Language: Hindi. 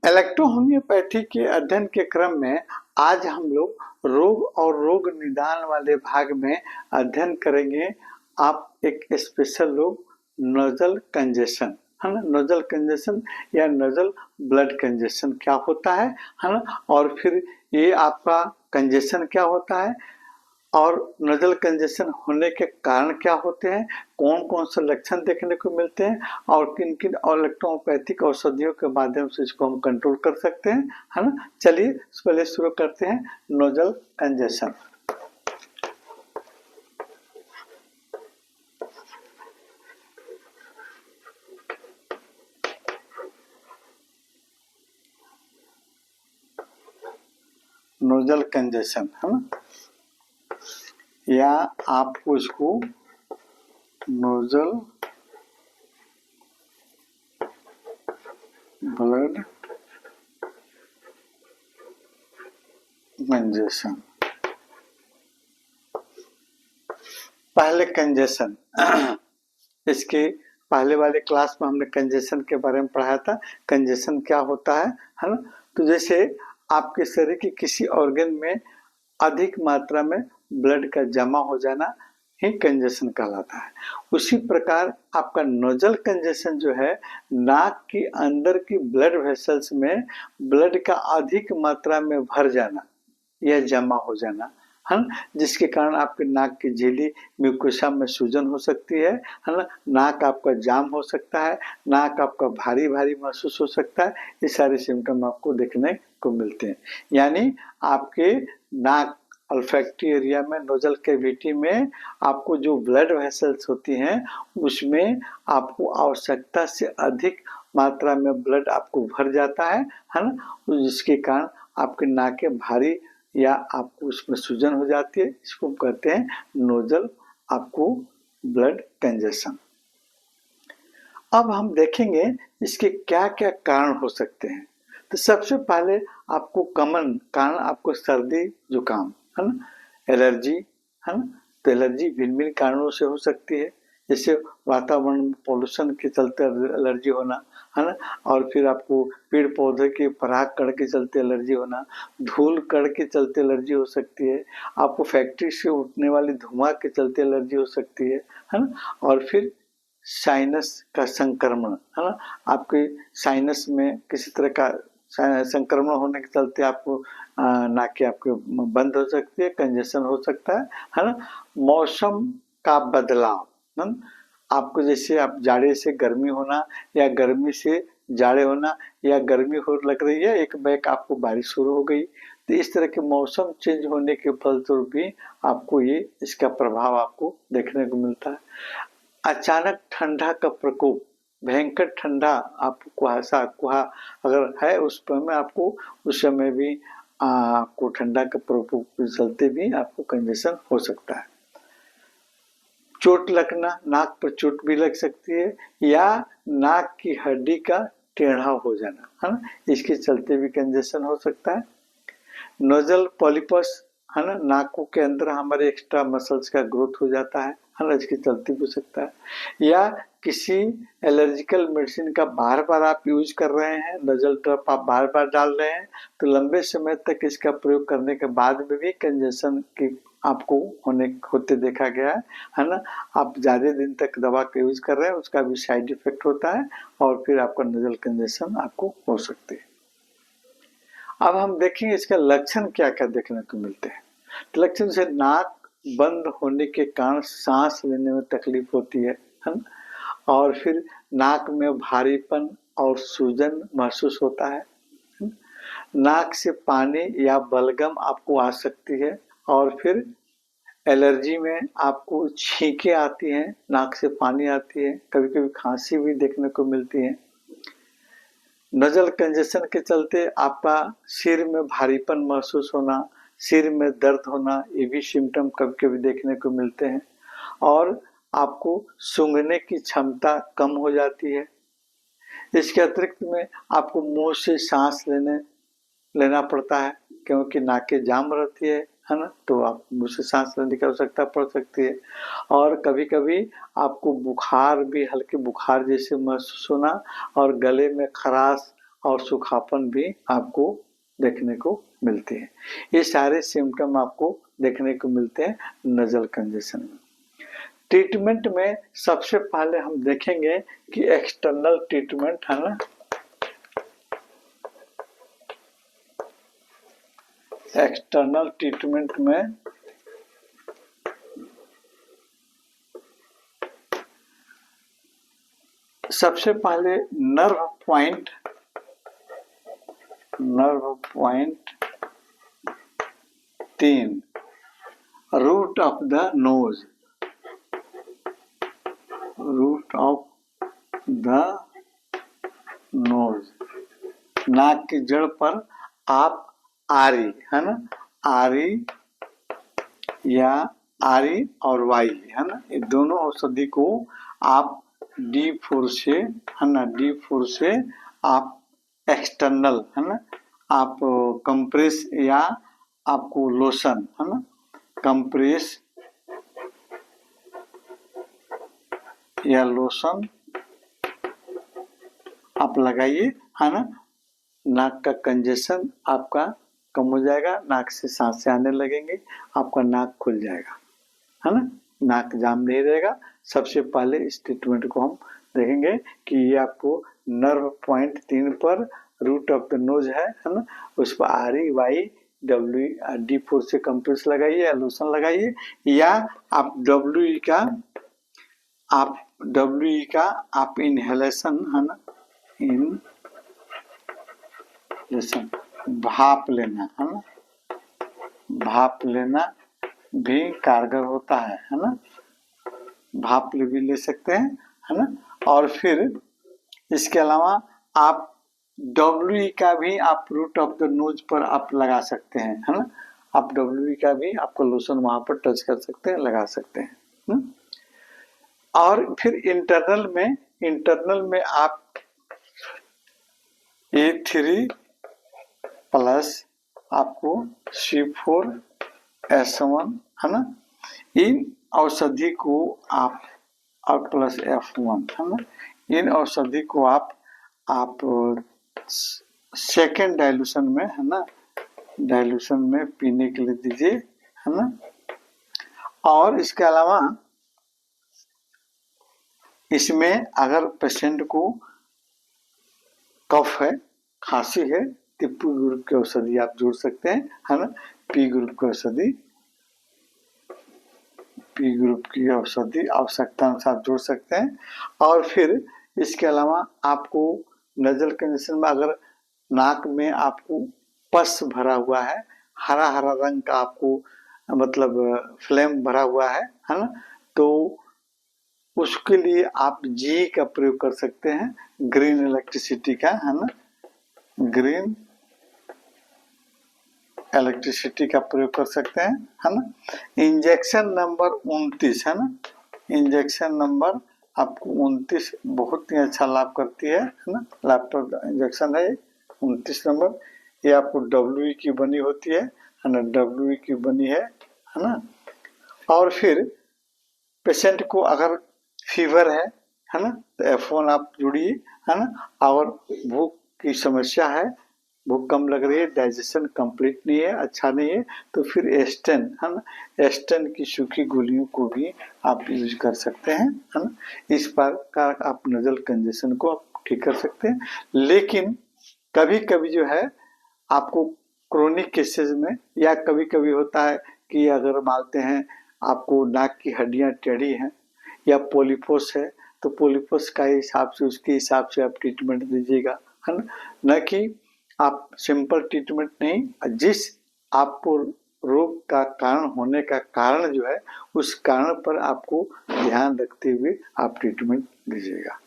इलेक्ट्रोहोम्योपैथी के अध्ययन के क्रम में आज हम लोग रोग और रोग निदान वाले भाग में अध्ययन करेंगे। आप एक स्पेशल रोग नोजल कंजेशन, है ना, नोजल कंजेशन या नोजल ब्लड कंजेशन क्या होता है ना, और फिर ये आपका कंजेशन क्या होता है और नोजल कंजेशन होने के कारण क्या होते हैं, कौन कौन से लक्षण देखने को मिलते हैं और किन किन इलेक्ट्रोपैथिक औषधियों के माध्यम से इसको हम कंट्रोल कर सकते हैं, है ना। चलिए पहले शुरू करते हैं नोजल कंजेशन। नोजल कंजेशन, है ना, या आपको इसको नोजल ब्लड कंजेशन, पहले कंजेशन इसके पहले वाले क्लास में हमने कंजेशन के बारे में पढ़ाया था। कंजेशन क्या होता है ना। तो जैसे आपके शरीर के किसी ऑर्गन में अधिक मात्रा में ब्लड का जमा हो जाना ही कंजेशन कहलाता है। उसी प्रकार आपका नोजल कंजेशन जो है, नाक के अंदर की ब्लड वेसल्स में ब्लड का अधिक मात्रा में भर जाना या जमा हो जाना, है ना, जिसके कारण आपके नाक की झिल्ली म्यूकोसा में सूजन हो सकती है ना, नाक आपका जाम हो सकता है, नाक आपका भारी भारी महसूस हो सकता है। ये सारे सिम्टम आपको देखने को मिलते हैं। यानी आपके नाक अल्फैक्टी एरिया में, नोजल कैविटी में आपको जो ब्लड वेसल्स होती हैं उसमें आपको आवश्यकता से अधिक मात्रा में ब्लड आपको भर जाता है ना, जिसके कारण आपके नाक भारी या आपको उसमें सूजन हो जाती है। इसको कहते हैं नोजल आपको ब्लड कंजेशन। अब हम देखेंगे इसके क्या क्या कारण हो सकते हैं। तो सबसे पहले आपको कॉमन कारण आपको सर्दी जुकाम, है ना, एलर्जी, है ना। तो एलर्जी भिन्न भिन्न कारणों से हो सकती है, जैसे वातावरण पोल्यूशन के चलते एलर्जी होना, है ना, और फिर आपको पेड़ पौधे के पराग कण के चलते एलर्जी होना, धूल कण के चलते एलर्जी हो सकती है, आपको फैक्ट्री से उठने वाली धुआं के चलते एलर्जी हो सकती है ना, और फिर साइनस का संक्रमण, है ना, आपके साइनस में किसी तरह का संक्रमण होने के चलते आपको नाक आपके बंद हो सकती है, कंजेशन हो सकता है ना। मौसम का बदलाव, है ना, आपको जैसे आप जाड़े से गर्मी होना या गर्मी से जाड़े होना या गर्मी हो लग रही है, एक बैक आपको बारिश शुरू हो गई, तो इस तरह के मौसम चेंज होने के फलस्वरूप भी आपको ये इसका प्रभाव आपको देखने को मिलता है। अचानक ठंडा का प्रकोप, भयंकर ठंडा, आपको कुहासा अगर है उस समय आपको उस समय भी आपको ठंडा का प्रकोप के चलते भी आपको कंजेशन हो सकता है। चोट लगना, नाक पर चोट भी लग सकती है, या नाक की हड्डी का टेढ़ा हो जाना, है ना, इसके चलते भी कंजेशन हो सकता है। नोजल पॉलिपस, है ना, नाकों के अंदर हमारे एक्स्ट्रा मसल्स का ग्रोथ हो जाता है ना, इसके चलते भी हो सकता है। या किसी एलर्जिकल मेडिसिन का बार बार आप यूज कर रहे हैं, नोजल ड्रॉप आप बार बार डाल रहे हैं, तो लंबे समय तक इसका प्रयोग करने के बाद में भी कंजेशन की आपको होते देखा गया है ना। आप ज्यादा दिन तक दवा का यूज कर रहे हैं, उसका भी साइड इफेक्ट होता है और फिर आपका नोजल कंजेशन आपको हो सकती है। अब हम देखेंगे इसका लक्षण क्या क्या देखने को मिलते हैं। तो लक्षण से नाक बंद होने के कारण सांस लेने में तकलीफ होती है ना, और फिर नाक में भारीपन और सूजन महसूस होता है, नाक से पानी या बलगम आपको आ सकती है, और फिर एलर्जी में आपको छींके आती हैं, नाक से पानी आती है, कभी कभी खांसी भी देखने को मिलती है। नोजल कंजेशन के चलते आपका सिर में भारीपन महसूस होना, सिर में दर्द होना, ये भी सिम्टम कभी कभी देखने को मिलते हैं, और आपको सूंघने की क्षमता कम हो जाती है। इसके अतिरिक्त में आपको मुंह से सांस लेना पड़ता है, क्योंकि नाकें जाम रहती है ना, तो आप मुंह से सांस लेने की आवश्यकता पड़ सकती है। और कभी कभी आपको बुखार भी, हल्के बुखार जैसे महसूस होना, और गले में खराश और सूखापन भी आपको देखने को मिलते हैं। ये सारे सिम्टम आपको देखने को मिलते हैं नजल कंजेशन में। ट्रीटमेंट में सबसे पहले हम देखेंगे कि एक्सटर्नल ट्रीटमेंट है ना, एक्सटर्नल ट्रीटमेंट में सबसे पहले nerve point 3 root of the nose, नाक की जड़ पर आप आरी है ना, आरी या आरी और वाई है ना, ये दोनों औषधि को आप D4 से है ना, D4 से आप एक्सटर्नल है ना, आप कंप्रेस या आपको लोशन है ना, कंप्रेस या लोशन आप लगाइए है ना, नाक का कंजेशन आपका कम हो जाएगा, नाक से सांसें आने लगेंगे, आपका नाक खुल जाएगा है ना, नाक जाम नहीं रहेगा। सबसे पहले इस ट्रीटमेंट को हम देखेंगे कि ये आपको नर्व पॉइंट 3 पर रूट ऑफ द नोज है ना, उस पर REY D4 से कंप्रेस लगाइए या लोशन लगाइए, या आप WE का आप इनहेलेशन है ना, इनहेलेशन भाप लेना है ना, भाप लेना भी कारगर होता है ना, भाप भी ले सकते हैं है ना। और फिर इसके अलावा आप WE का भी आप रूट ऑफ द नोज पर आप लगा सकते हैं है ना, आप WE का भी आपको लोशन वहां पर टच कर सकते हैं, लगा सकते हैं। और फिर इंटरनल में आप A3 प्लस आपको C4S1 है ना, इन औषधि को आप और प्लस F1 है ना, इन औषधि को आप सेकेंड डाइल्यूशन में है ना, डाइल्यूशन में पीने के लिए दीजिए है ना। और इसके अलावा इसमें अगर पेशेंट को कफ है, खांसी है, तो P ग्रुप की औषधि आप जोड़ सकते हैं है ना, P ग्रुप की औषधि आवश्यकता अनुसार जोड़ सकते हैं। और फिर इसके अलावा आपको नजल कंजेशन में अगर नाक में आपको पस भरा हुआ है, हरा रंग का आपको मतलब फ्लेम भरा हुआ है ना, तो उसके लिए आप G का प्रयोग कर सकते हैं, ग्रीन इलेक्ट्रिसिटी का है ना, ग्रीन इलेक्ट्रिसिटी का प्रयोग कर सकते हैं है ना। इंजेक्शन नंबर 29 है ना, इंजेक्शन नंबर आपको 29 बहुत ही अच्छा लाभ करती है ना, लैपटॉप इंजेक्शन है 29 नंबर, ये आपको WE की बनी होती है ना, WE की बनी है ना। और फिर पेशेंट को अगर फीवर है ना, तो F1 आप जुड़िए है ना। और भूख की समस्या है, भूख कम लग रही है, डाइजेशन कंप्लीट नहीं है, अच्छा नहीं है, तो फिर एस्टन है ना, एस्टन की सूखी गोलियों को भी आप यूज कर सकते हैं है ना। इस प्रकार आप नजल कंजेशन को आप ठीक कर सकते हैं। लेकिन कभी कभी जो है आपको क्रोनिक केसेस में, या कभी कभी होता है कि अगर मानते हैं आपको नाक की हड्डियां टेढ़ी हैं या पोलिपोस है, तो पोलिपोस का हिसाब से उसके हिसाब से आप ट्रीटमेंट दीजिएगा है ना, न कि आप सिंपल ट्रीटमेंट नहीं, जिस आपको रोग का कारण होने का कारण जो है उस कारण पर आपको ध्यान रखते हुए आप ट्रीटमेंट दीजिएगा।